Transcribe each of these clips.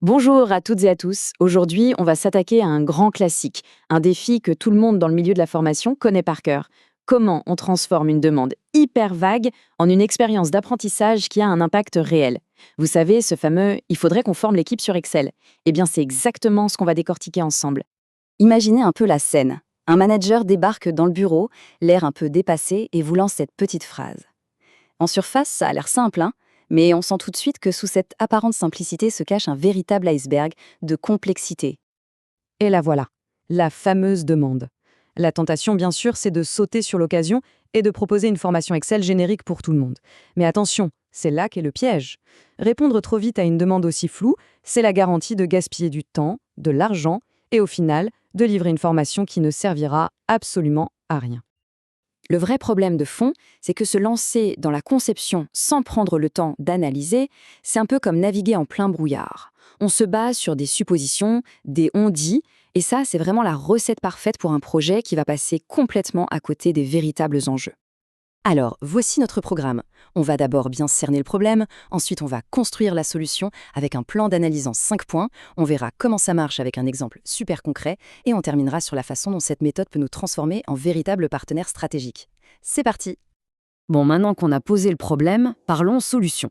Bonjour à toutes et à tous. Aujourd'hui, on va s'attaquer à un grand classique, un défi que tout le monde dans le milieu de la formation connaît par cœur. Comment on transforme une demande hyper vague en une expérience d'apprentissage qui a un impact réel? Vous savez, ce fameux « il faudrait qu'on forme l'équipe sur Excel ». Eh bien, c'est exactement ce qu'on va décortiquer ensemble. Imaginez un peu la scène. Un manager débarque dans le bureau, l'air un peu dépassé, et vous lance cette petite phrase. En surface, ça a l'air simple, hein, mais on sent tout de suite que sous cette apparente simplicité se cache un véritable iceberg de complexité. Et la voilà, la fameuse demande. La tentation, bien sûr, c'est de sauter sur l'occasion et de proposer une formation Excel générique pour tout le monde. Mais attention, c'est là qu'est le piège. Répondre trop vite à une demande aussi floue, c'est la garantie de gaspiller du temps, de l'argent et au final, de livrer une formation qui ne servira absolument à rien. Le vrai problème de fond, c'est que se lancer dans la conception sans prendre le temps d'analyser, c'est un peu comme naviguer en plein brouillard. On se base sur des suppositions, des on-dit, et ça, c'est vraiment la recette parfaite pour un projet qui va passer complètement à côté des véritables enjeux. Alors, voici notre programme. On va d'abord bien cerner le problème, ensuite on va construire la solution avec un plan d'analyse en 5 points, on verra comment ça marche avec un exemple super concret, et on terminera sur la façon dont cette méthode peut nous transformer en véritable partenaire stratégique. C'est parti! Bon, maintenant qu'on a posé le problème, parlons solution.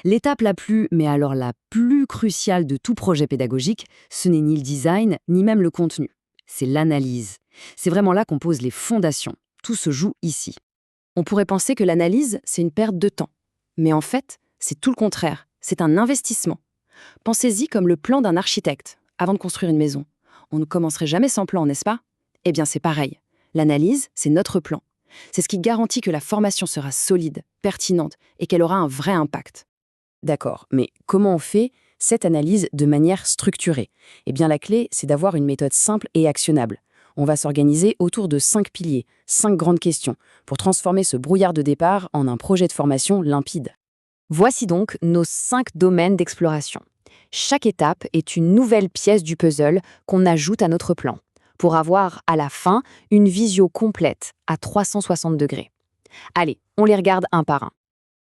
L'étape mais alors la plus cruciale de tout projet pédagogique, ce n'est ni le design, ni même le contenu. C'est l'analyse. C'est vraiment là qu'on pose les fondations. Tout se joue ici. On pourrait penser que l'analyse, c'est une perte de temps. Mais en fait, c'est tout le contraire. C'est un investissement. Pensez-y comme le plan d'un architecte, avant de construire une maison. On ne commencerait jamais sans plan, n'est-ce pas? Eh bien, c'est pareil. L'analyse, c'est notre plan. C'est ce qui garantit que la formation sera solide, pertinente et qu'elle aura un vrai impact. D'accord, mais comment on fait cette analyse de manière structurée? Eh bien, la clé, c'est d'avoir une méthode simple et actionnable. On va s'organiser autour de 5 piliers, 5 grandes questions, pour transformer ce brouillard de départ en un projet de formation limpide. Voici donc nos 5 domaines d'exploration. Chaque étape est une nouvelle pièce du puzzle qu'on ajoute à notre plan, pour avoir, à la fin, une visio complète à 360 degrés. Allez, on les regarde un par un.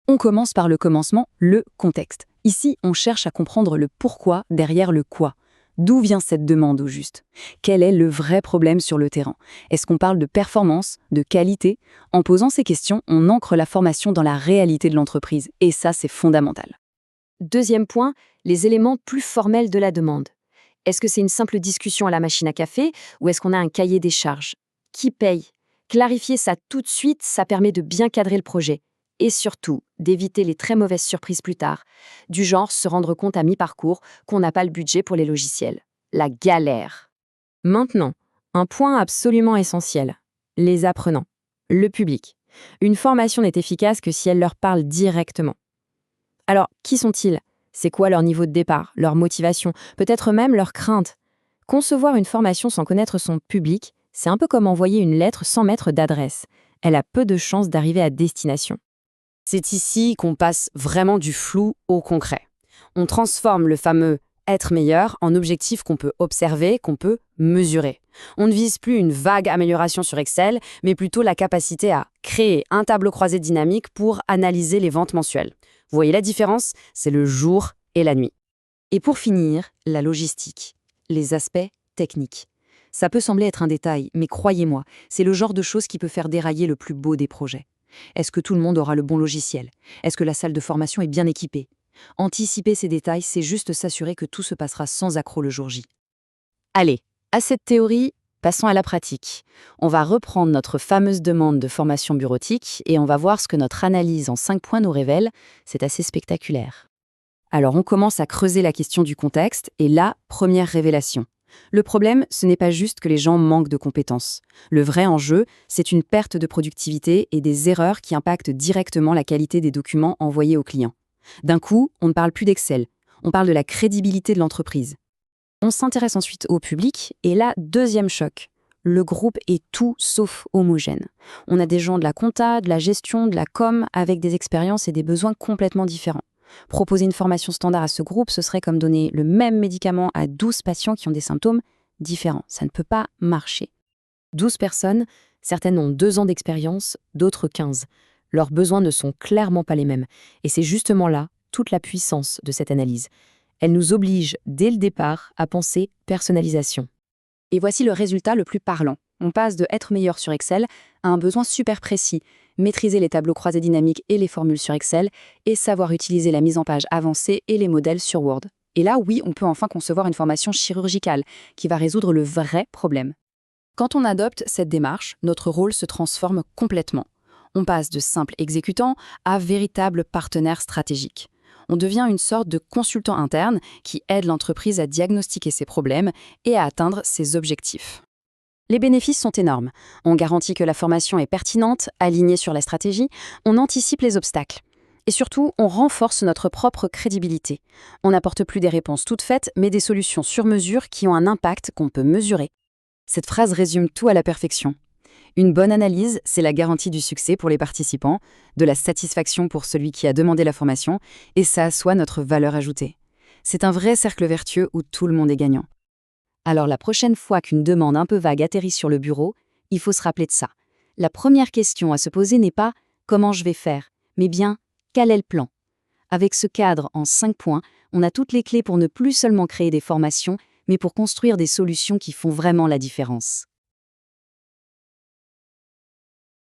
On commence par le commencement, le contexte. Ici, on cherche à comprendre le pourquoi derrière le quoi. D'où vient cette demande au juste? Quel est le vrai problème sur le terrain? Est-ce qu'on parle de performance, de qualité? En posant ces questions, on ancre la formation dans la réalité de l'entreprise, et ça, c'est fondamental. Deuxième point, les éléments plus formels de la demande. Est-ce que c'est une simple discussion à la machine à café ou est-ce qu'on a un cahier des charges? Qui paye? Clarifier ça tout de suite, ça permet de bien cadrer le projet. Et surtout, d'éviter les très mauvaises surprises plus tard, du genre se rendre compte à mi-parcours qu'on n'a pas le budget pour les logiciels. La galère. Maintenant, un point absolument essentiel. Les apprenants. Le public. Une formation n'est efficace que si elle leur parle directement. Alors, qui sont-ils? C'est quoi leur niveau de départ, leur motivation, peut-être même leurs craintes? Concevoir une formation sans connaître son public, c'est un peu comme envoyer une lettre sans mettre d'adresse. Elle a peu de chances d'arriver à destination. C'est ici qu'on passe vraiment du flou au concret. On transforme le fameux être meilleur en objectif qu'on peut observer, qu'on peut mesurer. On ne vise plus une vague amélioration sur Excel, mais plutôt la capacité à créer un tableau croisé dynamique pour analyser les ventes mensuelles. Vous voyez la différence? C'est le jour et la nuit. Et pour finir, la logistique, les aspects techniques. Ça peut sembler être un détail, mais croyez-moi, c'est le genre de choses qui peut faire dérailler le plus beau des projets. Est-ce que tout le monde aura le bon logiciel? Est-ce que la salle de formation est bien équipée? Anticiper ces détails, c'est juste s'assurer que tout se passera sans accroc le jour J. Allez, à cette théorie, passons à la pratique. On va reprendre notre fameuse demande de formation bureautique et on va voir ce que notre analyse en 5 points nous révèle. C'est assez spectaculaire. Alors on commence à creuser la question du contexte et là, première révélation. Le problème, ce n'est pas juste que les gens manquent de compétences. Le vrai enjeu, c'est une perte de productivité et des erreurs qui impactent directement la qualité des documents envoyés aux clients. D'un coup, on ne parle plus d'Excel, on parle de la crédibilité de l'entreprise. On s'intéresse ensuite au public, et là, deuxième choc. Le groupe est tout sauf homogène. On a des gens de la compta, de la gestion, de la com, avec des expériences et des besoins complètement différents. Proposer une formation standard à ce groupe, ce serait comme donner le même médicament à 12 patients qui ont des symptômes différents. Ça ne peut pas marcher. 12 personnes, certaines ont 2 ans d'expérience, d'autres 15. Leurs besoins ne sont clairement pas les mêmes. Et c'est justement là toute la puissance de cette analyse. Elle nous oblige, dès le départ, à penser personnalisation. Et voici le résultat le plus parlant. On passe de être meilleur sur Excel à un besoin super précis, maîtriser les tableaux croisés dynamiques et les formules sur Excel, et savoir utiliser la mise en page avancée et les modèles sur Word. Et là, oui, on peut enfin concevoir une formation chirurgicale qui va résoudre le vrai problème. Quand on adopte cette démarche, notre rôle se transforme complètement. On passe de simple exécutant à véritable partenaire stratégique. On devient une sorte de consultant interne qui aide l'entreprise à diagnostiquer ses problèmes et à atteindre ses objectifs. Les bénéfices sont énormes. On garantit que la formation est pertinente, alignée sur la stratégie, on anticipe les obstacles. Et surtout, on renforce notre propre crédibilité. On n'apporte plus des réponses toutes faites, mais des solutions sur mesure qui ont un impact qu'on peut mesurer. Cette phrase résume tout à la perfection. Une bonne analyse, c'est la garantie du succès pour les participants, de la satisfaction pour celui qui a demandé la formation, et ça assoit notre valeur ajoutée. C'est un vrai cercle vertueux où tout le monde est gagnant. Alors la prochaine fois qu'une demande un peu vague atterrit sur le bureau, il faut se rappeler de ça. La première question à se poser n'est pas « comment je vais faire ?», mais bien « quel est le plan ?» Avec ce cadre en 5 points, on a toutes les clés pour ne plus seulement créer des formations, mais pour construire des solutions qui font vraiment la différence.